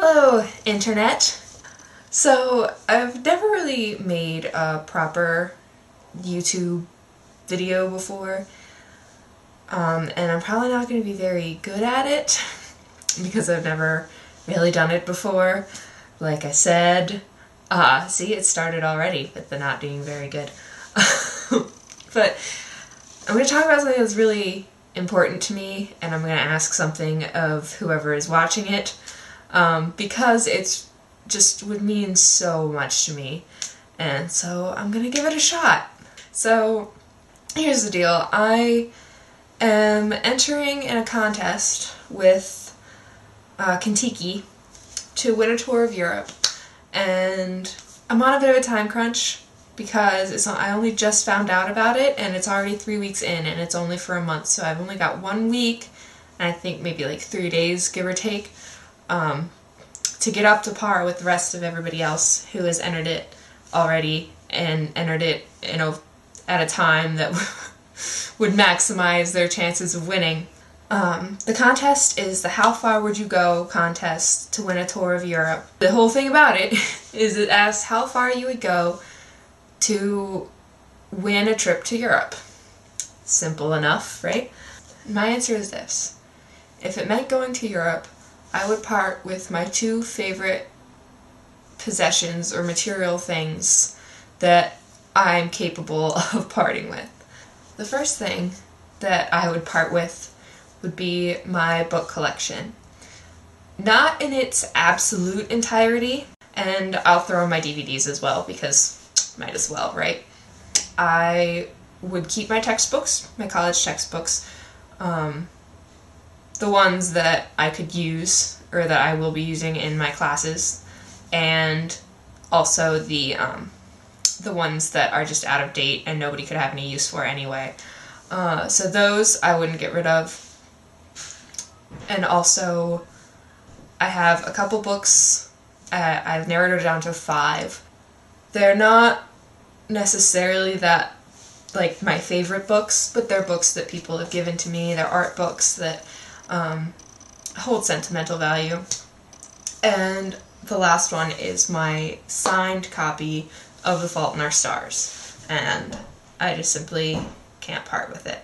Hello, Internet! So, I've never really made a proper YouTube video before, and I'm probably not going to be very good at it, because I've never really done it before. Like I said, see, it started already with the not being very good. But I'm going to talk about something that's really important to me, and I'm going to ask something of whoever is watching it. Because it's just would mean so much to me, and so I'm gonna give it a shot. So here's the deal. I am entering in a contest with Kentucky to win a tour of Europe, and I'm on a bit of a time crunch because I only just found out about it, and it's already 3 weeks in, and it's only for a month, so I've only got 1 week, and I think maybe like 3 days, give or take, to get up to par with the rest of everybody else who has entered it already and entered it, at a time that would maximize their chances of winning. The contest is the How Far Would You Go contest to win a tour of Europe. The whole thing about it is it asks how far you would go to win a trip to Europe. Simple enough, right? My answer is this. If it meant going to Europe, I would part with my 2 favorite possessions or material things that I'm capable of parting with. The first thing that I would part with would be my book collection. Not in its absolute entirety, and I'll throw in my DVDs as well because might as well, right? I would keep my textbooks, my college textbooks, the ones that I could use or that I will be using in my classes, and also the ones that are just out of date and nobody could have any use for anyway. So those I wouldn't get rid of. And also I have a couple books. I've narrowed it down to 5. They're not necessarily that like my favorite books, but they're books that people have given to me. They're art books that hold sentimental value. And the last one is my signed copy of The Fault in Our Stars, and I just simply can't part with it.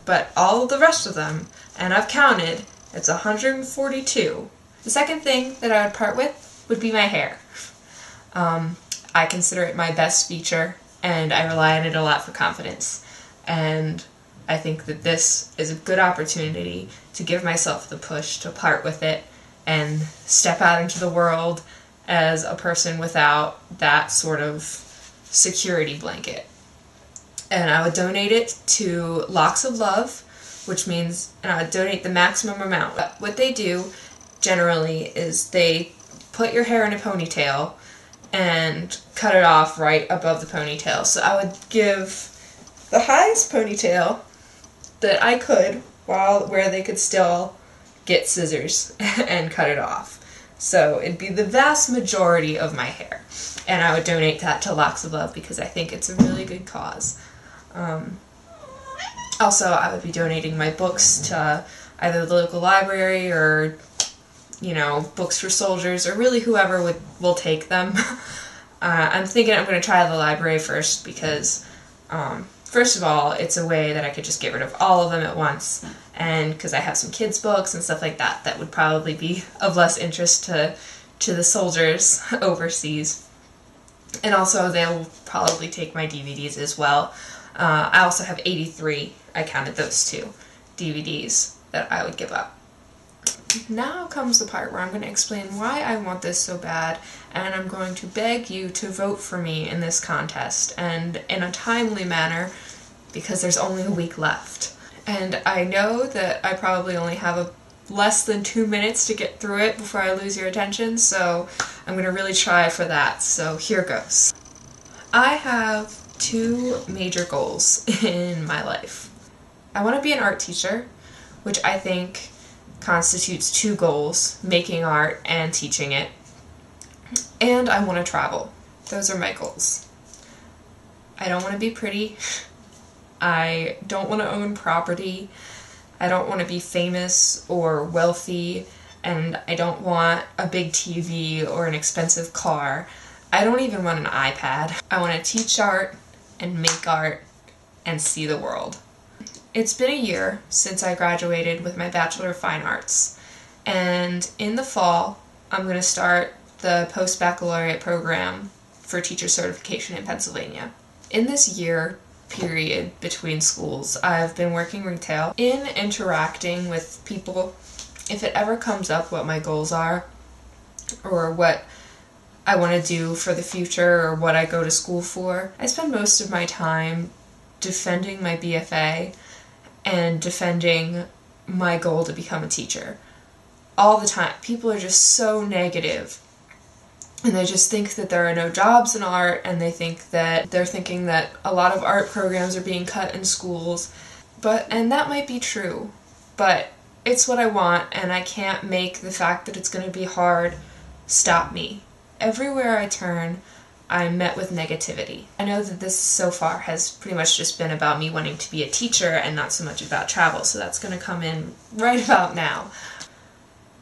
But all of the rest of them, and I've counted, it's 142. The second thing that I would part with would be my hair. I consider it my best feature, and I rely on it a lot for confidence. And I think that this is a good opportunity to give myself the push to part with it and step out into the world as a person without that sort of security blanket. And I would donate it to Locks of Love, which means, and I would donate the maximum amount. What they do generally is they put your hair in a ponytail and cut it off right above the ponytail. So I would give the highest ponytail that I could, where they could still get scissors and cut it off. So it'd be the vast majority of my hair. And I would donate that to Locks of Love because I think it's a really good cause. Also, I would be donating my books to either the local library or, Books for Soldiers, or really whoever will take them. I'm thinking I'm going to try the library first because, first of all, it's a way that I could just get rid of all of them at once, and because I have some kids' books and stuff like that that would probably be of less interest to the soldiers overseas. And also, they'll probably take my DVDs as well. I also have 83, I counted those 2, DVDs that I would give up. Now comes the part where I'm going to explain why I want this so bad, and I'm going to beg you to vote for me in this contest, and in a timely manner, because there's only a week left. And I know that I probably only have less than 2 minutes to get through it before I lose your attention, so I'm going to really try for that, so here goes. I have 2 major goals in my life. I want to be an art teacher, which I think constitutes 2 goals, making art and teaching it. And I want to travel. Those are my goals. I don't want to be pretty. I don't want to own property. I don't want to be famous or wealthy. and I don't want a big TV or an expensive car. I don't even want an iPad. I want to teach art and make art and see the world. It's been a year since I graduated with my Bachelor of Fine Arts, and in the fall I'm going to start the post-baccalaureate program for teacher certification in Pennsylvania. In this year period between schools, I've been working retail. In interacting with people, if it ever comes up what my goals are or what I want to do for the future or what I go to school for, I spend most of my time defending my BFA and defending my goal to become a teacher. All the time. People are just so negative, and they just think that there are no jobs in art, and they're thinking that a lot of art programs are being cut in schools. And that might be true, but it's what I want, and I can't make the fact that it's going to be hard stop me. Everywhere I turn, I'm met with negativity. I know that this so far has pretty much just been about me wanting to be a teacher and not so much about travel, so that's going to come in right about now.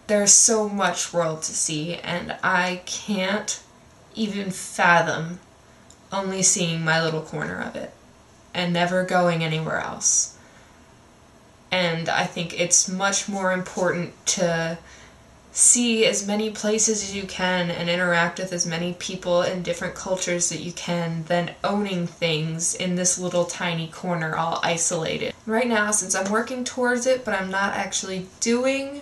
There's so much world to see, and I can't even fathom only seeing my little corner of it and never going anywhere else. And I think it's much more important to see as many places as you can and interact with as many people in different cultures that you can than owning things in this little tiny corner all isolated. Right now, since I'm working towards it, but I'm not actually doing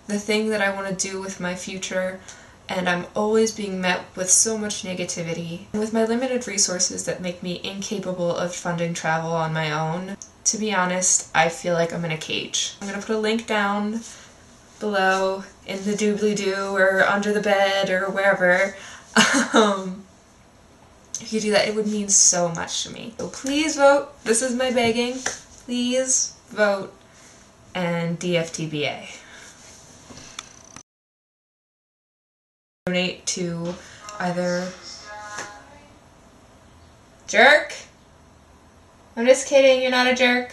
the thing that I want to do with my future, and I'm always being met with so much negativity. With my limited resources that make me incapable of funding travel on my own, to be honest, I feel like I'm in a cage. I'm going to put a link down below in the doobly-doo or under the bed or wherever. If you do that, it would mean so much to me. So please vote. This is my begging. Please vote and DFTBA. Donate to either... Jerk? I'm just kidding, you're not a jerk.